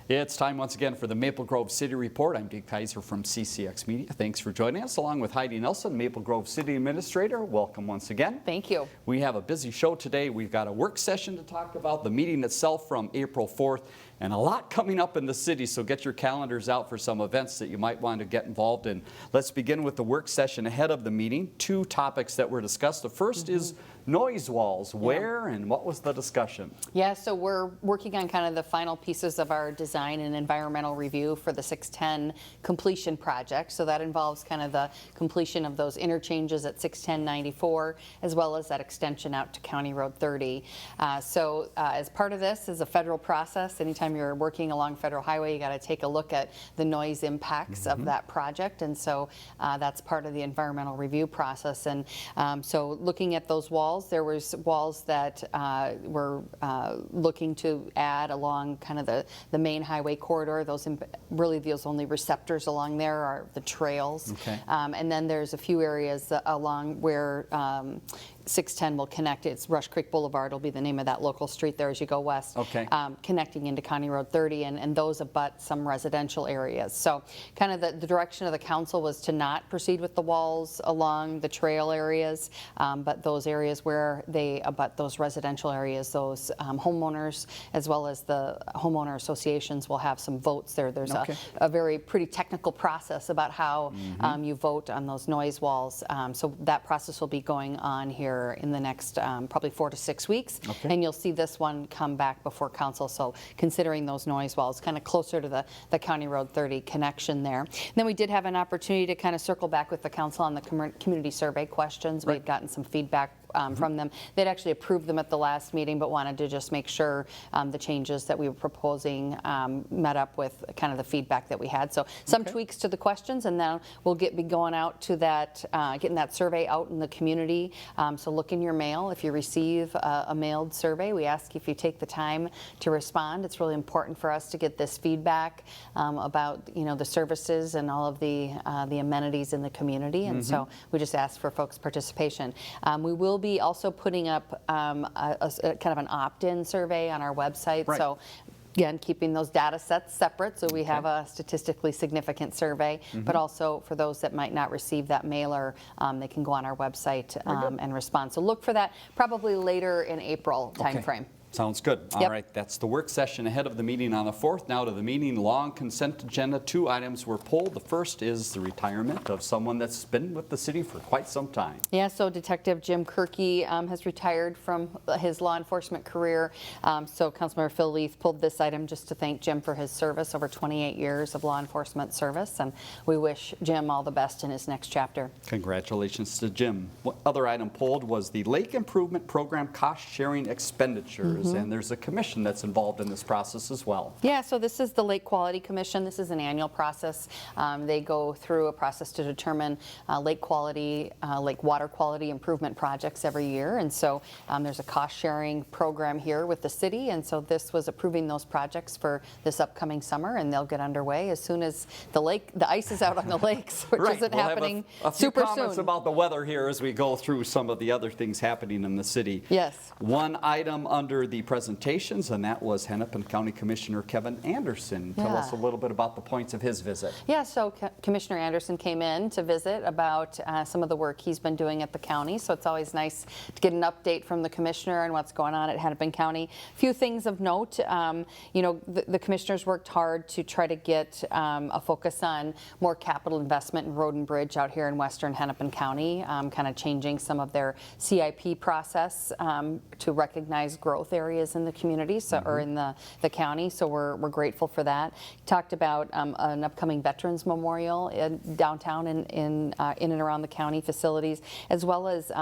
It's time once again for the Maple Grove City Report. I'm Dave Kaiser from CCX Media. Thanks for joining us, along with Heidi Nelson, Maple Grove City Administrator. Welcome once again. Thank you. We have a busy show today. We've got a work session to talk about, the meeting itself from April 4th, and a lot coming up in the city, so get your calendars out for some events that you might want to get involved in. Let's begin with the work session ahead of the meeting. Two topics that were discussed. The first is noise walls. Where and what was the discussion? Yeah, so we're working on kind of the final pieces of our design and environmental review for the 610 completion project. So that involves kind of the completion of those interchanges at 610-94, as well as that extension out to County Road 30. As part of this is a federal process. Anytime you're working along federal highway, you got to take a look at the noise impacts of that project. And so that's part of the environmental review process. And so looking at those walls, there was walls that we're looking to add along kind of the main highway corridor. Those really those only receptors along there are the trails. Okay. And then there's a few areas along where 610 will connect. It's Rush Creek Boulevard will be the name of that local street there as you go west, connecting into County Road 30, and those abut some residential areas. So kind of the direction of the council was to not proceed with the walls along the trail areas, but those areas where they abut those residential areas, those homeowners as well as the homeowner associations will have some votes there. There's a very pretty technical process about how you vote on those noise walls. So that process will be going on here in the next probably 4 to 6 weeks, and you'll see this one come back before council. So considering those noise walls kind of closer to the County Road 30 connection there. And then we did have an opportunity to kind of circle back with the council on the community survey questions. We had gotten some feedback from them. They'd actually approved them at the last meeting, but wanted to just make sure the changes that we were proposing met up with kind of the feedback that we had. So some tweaks to the questions, and then we'll be going out to that, getting that survey out in the community. So look in your mail. If you receive a mailed survey, we ask if you take the time to respond. It's really important for us to get this feedback about the services and all of the amenities in the community, and so we just ask for folks' participation. We will be also putting up kind of an opt-in survey on our website. So again, keeping those data sets separate so we have a statistically significant survey, but also for those that might not receive that mailer, they can go on our website and respond. So look for that probably later in April timeframe. Sounds good. All right, that's the work session ahead of the meeting on the 4th. Now to the meeting long consent agenda. 2 items were pulled. The first is the retirement of someone that's been with the city for quite some time. Yeah, so Detective Jim Kirky has retired from his law enforcement career. So Councilmember Phil Leith pulled this item just to thank Jim for his service, over 28 years of law enforcement service, and we wish Jim all the best in his next chapter. Congratulations to Jim. What other item pulled was the Lake Improvement Program cost-sharing expenditures. And there's a commission that's involved in this process as well. Yeah, so this is the Lake Quality Commission. This is an annual process. They go through a process to determine lake quality, lake water quality improvement projects every year. And so there's a cost-sharing program here with the city. And so this was approving those projects for this upcoming summer, and they'll get underway as soon as the ice is out on the lakes, which isn't happening super soon. Comments about the weather here as we go through some of the other things happening in the city. Yes. One item under the presentations, and that was Hennepin County Commissioner Kevin Anderson. Tell us a little bit about the points of his visit. Yeah, so Commissioner Anderson came in to visit about some of the work he's been doing at the county. So it's always nice to get an update from the commissioner and what's going on at Hennepin County. A few things of note, the commissioners worked hard to try to get a focus on more capital investment in road and bridge out here in western Hennepin County, kind of changing some of their CIP process to recognize growth areas in the community, or in the county. So we're grateful for that. Talked about an upcoming Veterans Memorial in downtown in and around the county facilities, as well as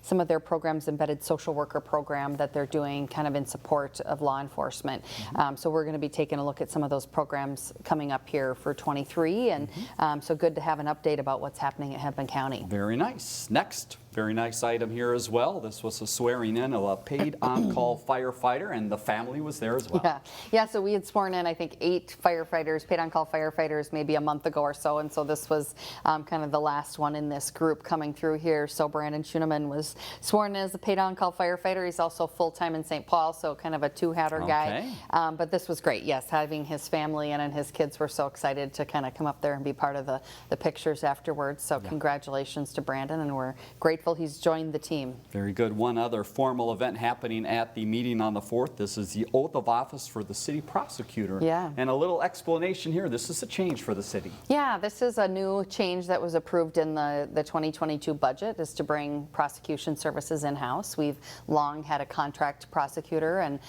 some of their programs, embedded social worker program that they're doing kind of in support of law enforcement. So we're going to be taking a look at some of those programs coming up here for 23, and so good to have an update about what's happening at Hennepin County. Very nice. Next. Very nice item here as well. This was a swearing in of a paid on-call firefighter, and the family was there as well. Yeah. So we had sworn in, I think, 8 firefighters, paid on-call firefighters, maybe a month ago or so, and so this was kind of the last one in this group coming through here. So Brandon Schuneman was sworn in as a paid on-call firefighter. He's also full-time in St. Paul, so kind of a two-hatter guy. But this was great. Yes, having his family in and his kids were so excited to kind of come up there and be part of the pictures afterwards. So congratulations to Brandon, and we're grateful he's joined the team. Very good. One other formal event happening at the meeting on the 4th. This is the oath of office for the City Prosecutor. Yeah. And a little explanation here. This is a change for the city. Yeah, this is a new change that was approved in the 2022 budget, is to bring prosecution services in-house. We've long had a contract prosecutor and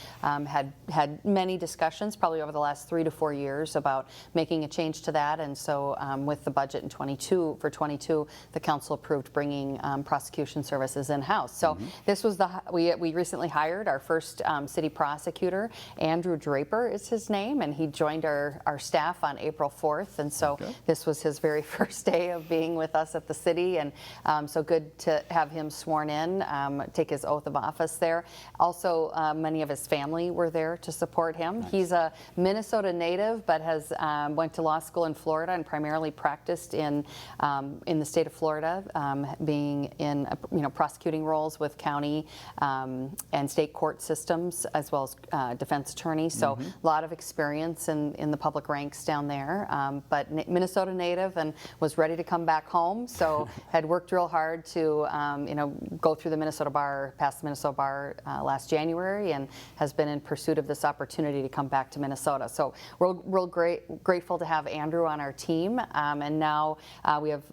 had many discussions, probably over the last 3 to 4 years, about making a change to that. And so with the budget in 22, the council approved bringing prosecution services in-house. So this was we recently hired our first city prosecutor. Andrew Draper is his name, and he joined our staff on April 4th. And so this was his very first day of being with us at the city, and so good to have him sworn in, take his oath of office there. Also, many of his family were there to support him. Nice. He's a Minnesota native, but has went to law school in Florida and primarily practiced in the state of Florida, being in prosecuting roles with county and state court systems, as well as defense attorneys. So a lot of experience in the public ranks down there, but Minnesota native, and was ready to come back home. So had worked real hard to go through the Minnesota bar, pass the Minnesota bar last January, and has been in pursuit of this opportunity to come back to Minnesota. So we're real grateful to have Andrew on our team, and now we have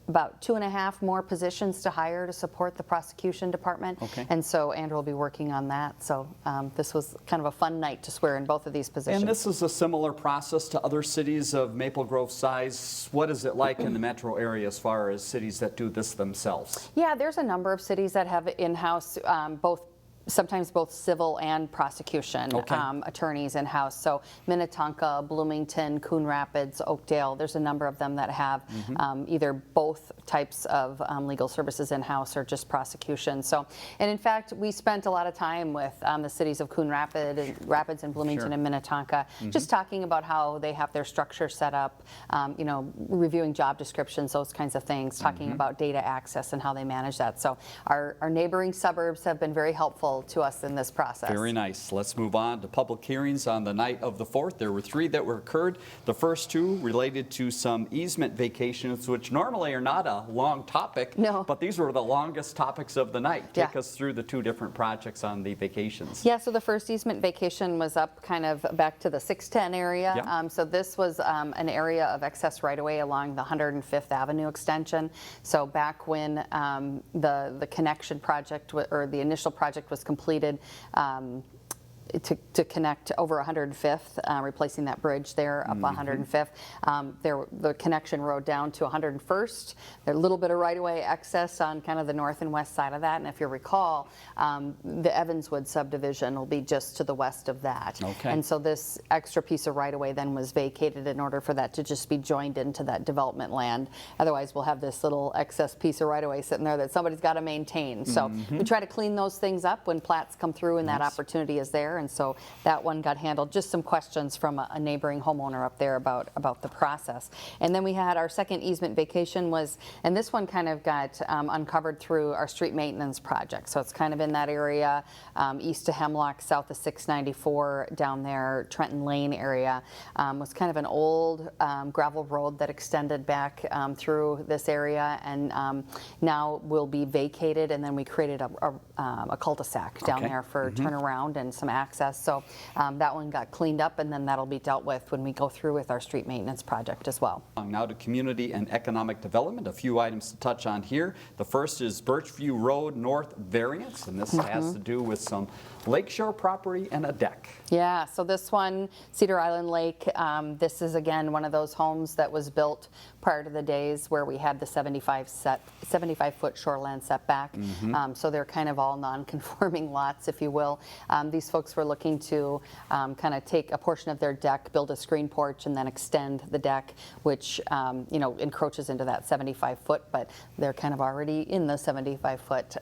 about 2.5 more positions to hire to support the prosecution department. And so Andrew will be working on that. So this was kind of a fun night to swear in both of these positions. And this is a similar process to other cities of Maple Grove size. What is it like in the metro area as far as cities that do this themselves? Yeah, there's a number of cities that have in-house sometimes both civil and prosecution attorneys in-house. So Minnetonka, Bloomington, Coon Rapids, Oakdale, there's a number of them that have either both types of legal services in-house or just prosecution. So, and in fact, we spent a lot of time with the cities of Coon Rapids and Bloomington and Minnetonka, just talking about how they have their structure set up, reviewing job descriptions, those kinds of things, talking about data access and how they manage that. So our neighboring suburbs have been very helpful to us in this process. Very nice. Let's move on to public hearings on the night of the 4th. There were 3 that were occurred. The first 2 related to some easement vacations, which normally are not a long topic, but these were the longest topics of the night. Take us through the 2 different projects on the vacations. Yeah, so the first easement vacation was up kind of back to the 610 area. So this was an area of excess right-of-way along the 105th Avenue extension. So back when the connection project, or the initial project was completed, to connect over 105th, replacing that bridge there up 105th. The connection road down to 101st. There's a little bit of right-of-way excess on kind of the north and west side of that. And if you recall, the Evanswood subdivision will be just to the west of that. And so this extra piece of right-of-way then was vacated in order for that to just be joined into that development land. Otherwise, we'll have this little excess piece of right-of-way sitting there that somebody's got to maintain. So we try to clean those things up when plats come through and that opportunity is there. And so that one got handled. Just some questions from a neighboring homeowner up there about the process. And then we had our second easement vacation and this one kind of got uncovered through our street maintenance project. So it's kind of in that area, east of Hemlock, south of 694, down there, Trenton Lane area. Was kind of an old gravel road that extended back through this area, and now will be vacated, and then we created a cul-de-sac down there for turnaround and some access. So that one got cleaned up, and then that'll be dealt with when we go through with our street maintenance project as well. Now to community and economic development, a few items to touch on here. The first is Birchview Road North variance, and this has to do with some lakeshore property and a deck. Yeah, so this one, Cedar Island Lake, this is again one of those homes that was built prior to the days where we had the 75-foot shoreland setback. So they're kind of all non-conforming lots, if you will. These folks folks were looking to kind of take a portion of their deck, build a screen porch, and then extend the deck, which encroaches into that 75-foot, but they're kind of already in the 75-foot.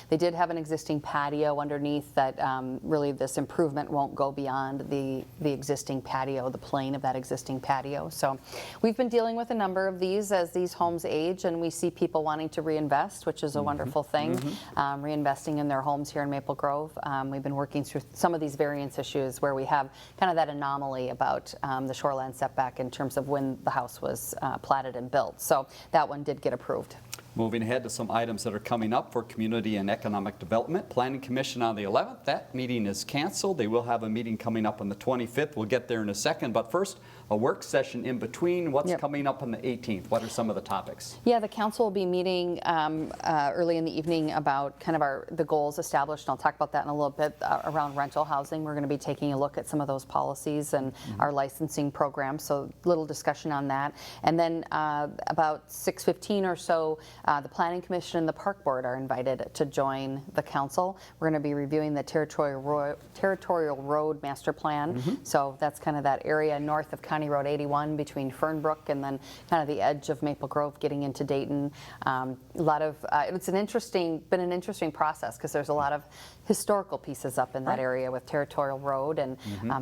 They did have an existing patio underneath that really this improvement won't go beyond the existing patio, the plane of that existing patio. So we've been dealing with a number of these as these homes age, and we see people wanting to reinvest, which is a wonderful thing, reinvesting in their homes here in Maple Grove. We've been working through some of these variance issues where we have kind of that anomaly about the shoreline setback in terms of when the house was platted and built. So that one did get approved. Moving ahead to some items that are coming up for Community and Economic Development. Planning Commission on the 11th. That meeting is canceled. They will have a meeting coming up on the 25th. We'll get there in a second. But first, a work session in between. What's coming up on the 18th? What are some of the topics? Yeah, the council will be meeting early in the evening about kind of the goals established. And I'll talk about that in a little bit around rental housing. We're going to be taking a look at some of those policies and our licensing program. So little discussion on that. And then about 6:15 or so, the Planning Commission and the Park Board are invited to join the council. We're going to be reviewing the Territorial Road Master Plan. So that's kind of that area north of County Road 81 between Fernbrook and then kind of the edge of Maple Grove getting into Dayton. A lot of, it's been an interesting process because there's a lot of historical pieces up in that area with Territorial Road, and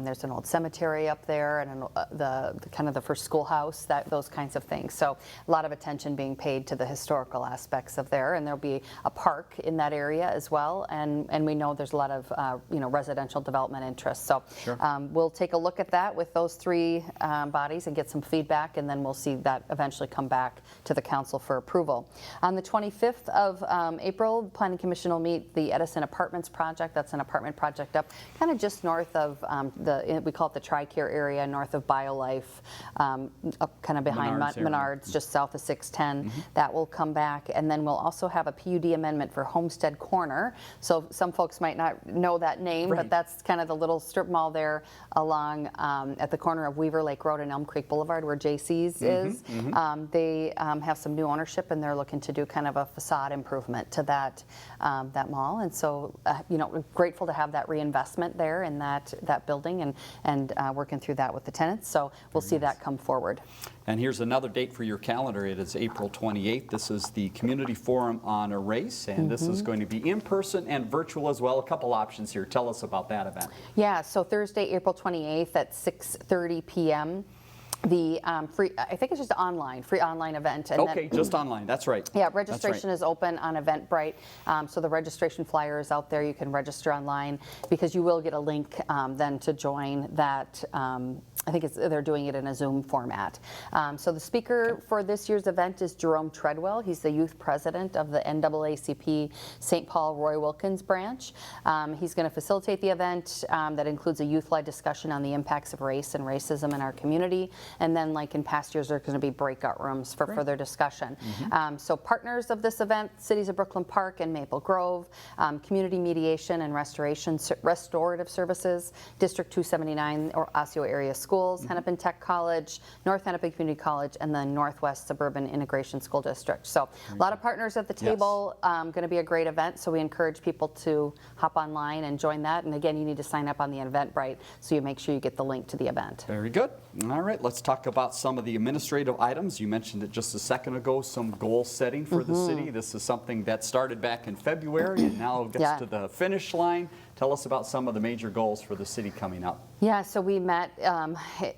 there's an old cemetery up there and the kind of the first schoolhouse, those kinds of things. So a lot of attention being paid to the historical aspects of there, and there'll be a park in that area as well, and we know there's a lot of residential development interest. So we'll take a look at that with those three bodies and get some feedback, and then we'll see that eventually come back to the council for approval. On the 25th of April, the Planning Commission will meet the Edison Apartments project. That's an apartment project up kind of just north of we call it the Tri-Care area, north of BioLife, up kind of behind Menards, just south of 610. That will come back, and then we'll also have a PUD amendment for Homestead Corner. So some folks might not know that name, but that's kind of the little strip mall there along at the corner of Weaver Lake Road and Elm Creek Boulevard where JC's is. They have some new ownership, and they're looking to do kind of a facade improvement to that mall, and so grateful to have that reinvestment there in that building and working through that with the tenants. So we'll see that come forward. And here's another date for your calendar. It is April 28th. This is the Community Forum on a Race, and this is going to be in person and virtual as well. A couple options here. Tell us about that event. Yeah, so Thursday, April 28th at 6:30 p.m. The free, I think it's just free online event. And okay, just online, that's right. Yeah, registration is open on Eventbrite. So the registration flyer is out there. You can register online because you will get a link then to join that. I think they're doing it in a Zoom format. So the speaker for this year's event is Jerome Treadwell. He's the youth president of the NAACP St. Paul Roy Wilkins branch. He's going to facilitate the event that includes a youth-led discussion on the impacts of race and racism in our community. And then, like in past years, there are going to be breakout rooms for further discussion. So partners of this event, Cities of Brooklyn Park and Maple Grove, Community Mediation and Restorative Services, District 279 or Osseo area schools, Hennepin Tech College, North Hennepin Community College, and the Northwest Suburban Integration School District. So a lot of partners at the table. Going to be a great event, so we encourage people to hop online and join that. And again, you need to sign up on the Eventbrite so you make sure you get the link to the event. Very good. All right, let's talk about some of the administrative items. You mentioned it just a second ago, some goal setting for the city. This is something that started back in February and now gets to the finish line. Tell us about some of the major goals for the city coming up. Yeah, so we met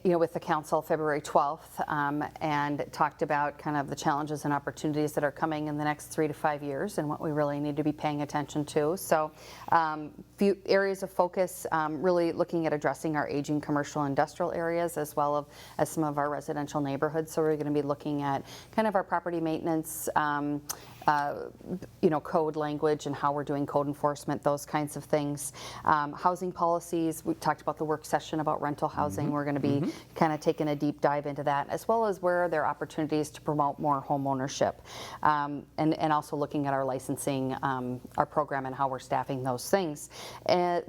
with the council February 12th and talked about kind of the challenges and opportunities that are coming in the next 3 to 5 years and what we really need to be paying attention to. So few areas of focus, really looking at addressing our aging commercial industrial areas as well as some of our residential neighborhoods. So we're going to be looking at kind of our property maintenance, code language and how we're doing code enforcement, those kinds of things. Housing policies, we talked about the work session about rental housing. We're going to be kind of taking a deep dive into that, as well as where there are opportunities to promote more home ownership, and also looking at our licensing, our program, and how we're staffing those things.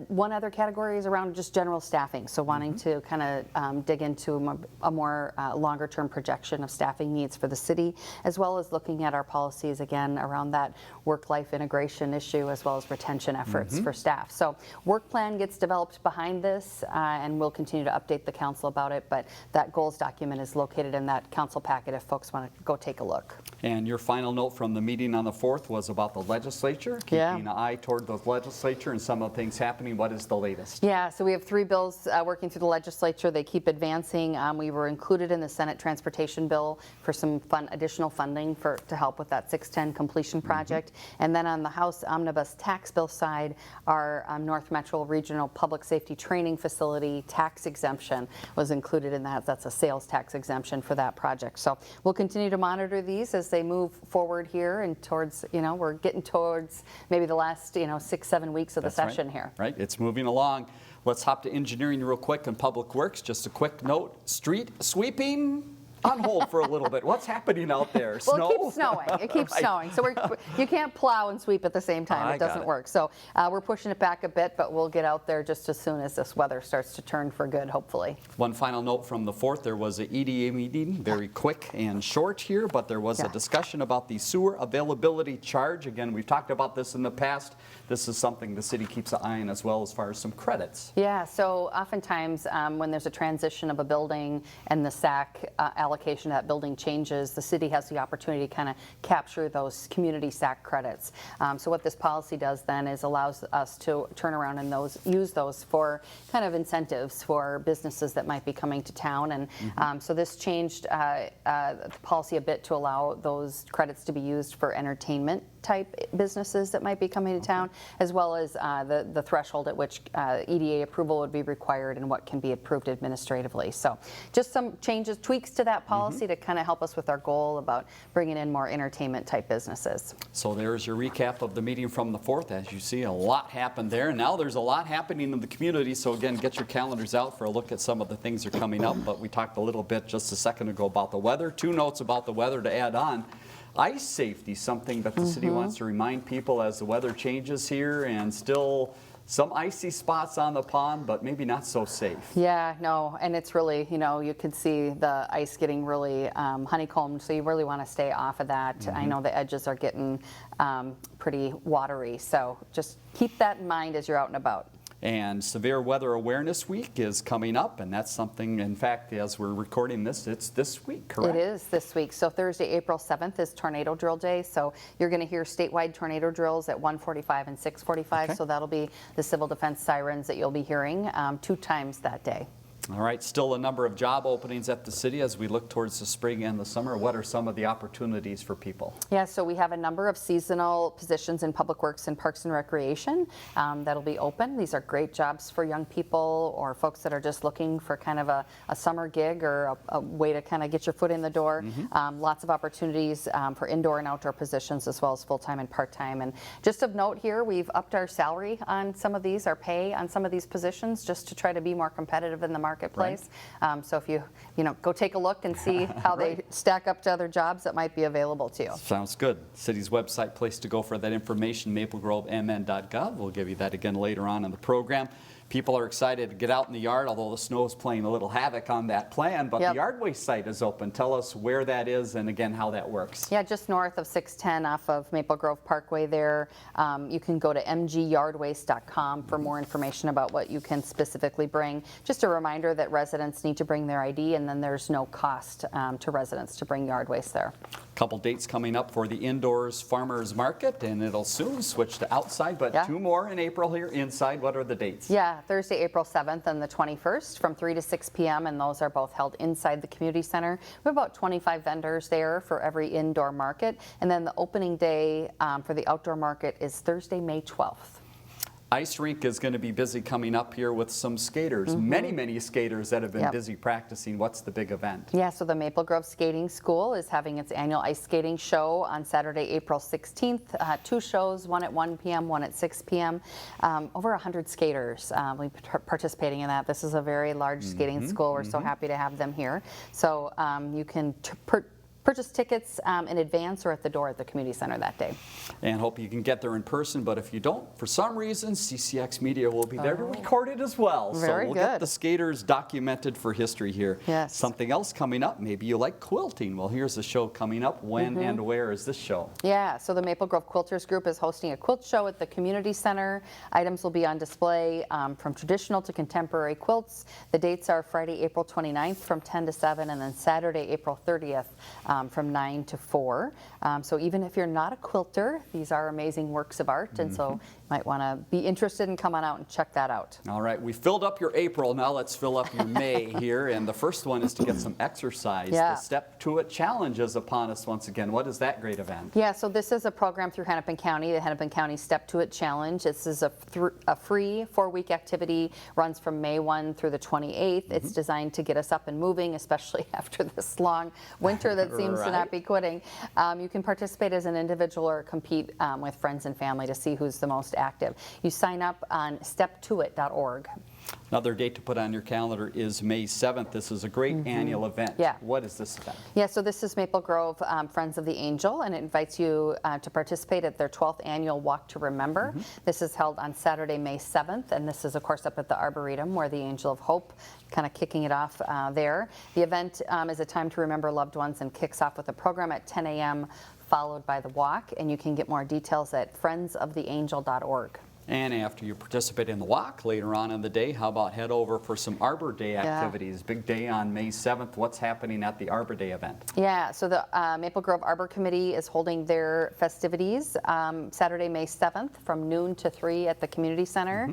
One other category is around just general staffing, so wanting to kind of dig into a more longer-term projection of staffing needs for the city, as well as looking at our policies again around that work-life integration issue, as well as retention efforts for staff. So work plan gets developed behind this, and we'll continue to update the council about it, but that goals document is located in that council packet if folks want to go take a look. And your final note from the meeting on the 4th was about the legislature, keeping an eye toward the legislature and some of the things happening. What is the latest? Yeah, so we have 3 bills working through the legislature. They keep advancing. We were included in the Senate transportation bill for some additional funding to help with that 610 completion project. And then on the House omnibus tax bill side, our North Metro Regional Public Safety Training Facility tax exemption was included in that. That's a sales tax exemption for that project. So we'll continue to monitor these as they move forward here and towards, we're getting towards maybe the last, 6-7 weeks of the session here. Right, it's moving along. Let's hop to engineering real quick and public works. Just a quick note, street sweeping on hold for a little bit. What's happening out there? Snow? Well, it keeps snowing. It keeps snowing. So you can't plow and sweep at the same time. It doesn't work. So we're pushing it back a bit, but we'll get out there just as soon as this weather starts to turn for good, hopefully. One final note from the 4th, there was an EDA meeting, very quick and short here, but there was a discussion about the sewer availability charge. Again, we've talked about this in the past. This is something the city keeps an eye on as well as far as some credits. Yeah, so oftentimes when there's a transition of a building and the SAC allocation of that building changes, the city has the opportunity to kind of capture those community SAC credits. So what this policy does then is allows us to turn around and use those for kind of incentives for businesses that might be coming to town. And so this changed the policy a bit to allow those credits to be used for entertainment type businesses that might be coming to town, as well as the threshold at which EDA approval would be required and what can be approved administratively. So just some changes, tweaks to that policy to kind of help us with our goal about bringing in more entertainment type businesses. So there's your recap of the meeting from the 4th. As you see, a lot happened there. And now there's a lot happening in the community. So again, get your calendars out for a look at some of the things that are coming up. But we talked a little bit just a second ago about the weather. 2 notes about the weather to add on. Ice safety, something that the city wants to remind people as the weather changes here, and still some icy spots on the pond, but maybe not so safe. Yeah, no, and it's really, you could see the ice getting really honeycombed, so you really want to stay off of that. I know the edges are getting pretty watery, so just keep that in mind as you're out and about. And Severe Weather Awareness Week is coming up, and that's something, in fact, as we're recording this, it's this week, correct? It is this week. So Thursday, April 7th is Tornado Drill Day. So you're going to hear statewide tornado drills at 1:45 and 6:45. Okay. So that'll be the civil defense sirens that you'll be hearing 2 times that day. All right, still a number of job openings at the city as we look towards the spring and the summer. What are some of the opportunities for people? Yeah, so we have a number of seasonal positions in Public Works and Parks and Recreation that'll be open. These are great jobs for young people or folks that are just looking for kind of a summer gig or a way to kind of get your foot in the door. Lots of opportunities for indoor and outdoor positions as well as full-time and part-time. And just of note here, we've upped our salary on some of these, our pay on some of these positions, just to try to be more competitive in the marketplace. So if you go take a look and see how they stack up to other jobs that might be available to you. Sounds good. City's website, place to go for that information, maplegrovemn.gov. We'll give you that again later on in the program. People are excited to get out in the yard, although the snow is playing a little havoc on that plan, but the Yardway site is open. Tell us where that is and again how that works. Yeah, just north of 610 off of Maple Grove Parkway there. You can go to mgyardwaste.com for more information about what you can specifically bring. Just a reminder that residents need to bring their ID, and then there's no cost to residents to bring yard waste there. Couple dates coming up for the indoors farmers market, and it'll soon switch to outside, but 2 more in April here inside. What are the dates? Yeah, Thursday, April 7th and the 21st from 3 to 6 p.m. and those are both held inside the community center. We have about 25 vendors there for every indoor market, and then the opening day for the outdoor market is Thursday, May 12th. Ice rink is going to be busy coming up here with some skaters. Many skaters that have been busy practicing. What's the big event? Yeah, so the Maple Grove Skating School is having its annual ice skating show on Saturday, April 16th. 2 shows, one at 1 p.m., one at 6 p.m. Over 100 skaters will be participating in that. This is a very large skating school. We're so happy to have them here. So you can purchase tickets in advance or at the door at the community center that day. And hope you can get there in person, but if you don't, for some reason, CCX Media will be there to record it as well. Very so we'll good. get the skaters documented for history here. Yes. Something else coming up, maybe you like quilting. Well, here's a show coming up. When and where is this show? Yeah, so the Maple Grove Quilters Group is hosting a quilt show at the community center. Items will be on display from traditional to contemporary quilts. The dates are Friday, April 29th from 10 to 7, and then Saturday, April 30th from 9 to 4. So even if you're not a quilter, these are amazing works of art, and so you might want to be interested and come on out and check that out. All right, we filled up your April. Now let's fill up your May here. And the first one is to get some exercise. Yeah. The Step to It Challenge is upon us once again. What is that great event? Yeah, so this is a program through Hennepin County, the Hennepin County Step to It Challenge. This is a free 4-week activity, runs from May 1 through the 28th. It's designed to get us up and moving, especially after this long winter that seems to not be quitting. You can participate as an individual or compete with friends and family to see who's the most active. You sign up on steptoit.org. Another date to put on your calendar is May 7th. This is a great annual event. Yeah. What is this event? Yeah, so this is Maple Grove Friends of the Angel, and it invites you to participate at their 12th annual Walk to Remember. This is held on Saturday, May 7th, and this is, of course, up at the Arboretum where the Angel of Hope, kind of kicking it off there. The event is a time to remember loved ones and kicks off with a program at 10 a.m. followed by the walk, and you can get more details at friendsoftheangel.org. And after you participate in the walk later on in the day, how about head over for some Arbor Day activities? Big day on May 7th. What's happening at the Arbor Day event? Yeah, so the Maple Grove Arbor Committee is holding their festivities Saturday, May 7th from noon to 3 at the community center.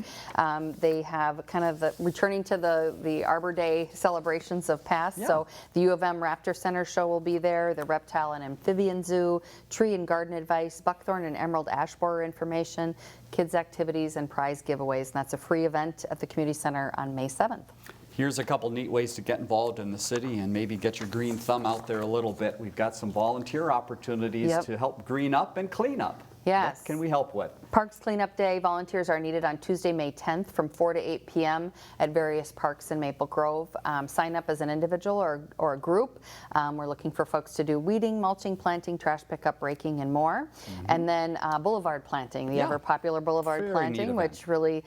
They have kind of returning to the Arbor Day celebrations of past. So the U of M Raptor Center show will be there, the Reptile and Amphibian Zoo, Tree and Garden Advice, Buckthorn and Emerald Ash Borer information, kids activities, and prize giveaways. And that's a free event at the community center on May 7th. Here's a couple neat ways to get involved in the city and maybe get your green thumb out there a little bit. We've got some volunteer opportunities to help green up and clean up. Yes. What can we help with? Parks Cleanup Day. Volunteers are needed on Tuesday, May 10th from 4 to 8 p.m. at various parks in Maple Grove. Sign up as an individual or a group. We're looking for folks to do weeding, mulching, planting, trash pickup, raking, and more. And then boulevard planting, the ever popular boulevard planting, which really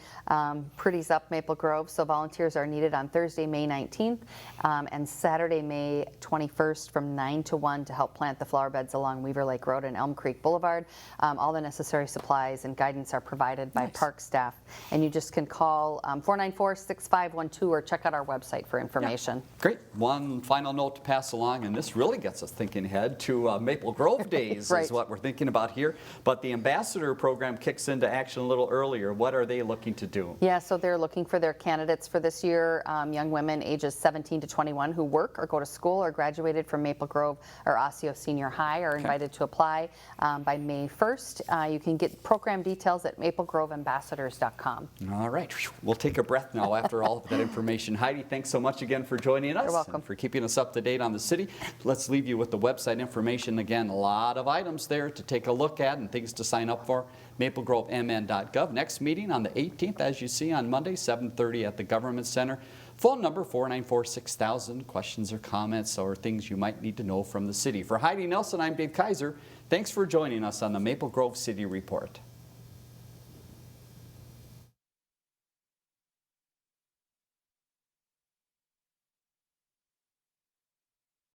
pretties up Maple Grove. So volunteers are needed on Thursday, May 19th and Saturday, May 21st from 9 to 1 to help plant the flower beds along Weaver Lake Road and Elm Creek Boulevard. All the necessary supplies and guidance are provided by park staff. And you just can call 494-6512 or check out our website for information. Great. One final note to pass along, and this really gets us thinking ahead to Maple Grove Days is what we're thinking about here. But the Ambassador program kicks into action a little earlier. What are they looking to do? Yeah, so they're looking for their candidates for this year, young women ages 17 to 21 who work or go to school or graduated from Maple Grove or Osseo Senior High are invited to apply by May 1st. You can get program details at maplegroveambassadors.com. All right. We'll take a breath now after all of that information. Heidi, thanks so much again for joining us. You're welcome. And for keeping us up to date on the city. Let's leave you with the website information. Again, a lot of items there to take a look at and things to sign up for. maplegrovemn.gov. Next meeting on the 18th, as you see, on Monday, 7:30 at the Government Center. Phone number 494-6000. Questions or comments or things you might need to know from the city. For Heidi Nelson, I'm Dave Kaiser. Thanks for joining us on the Maple Grove City Report.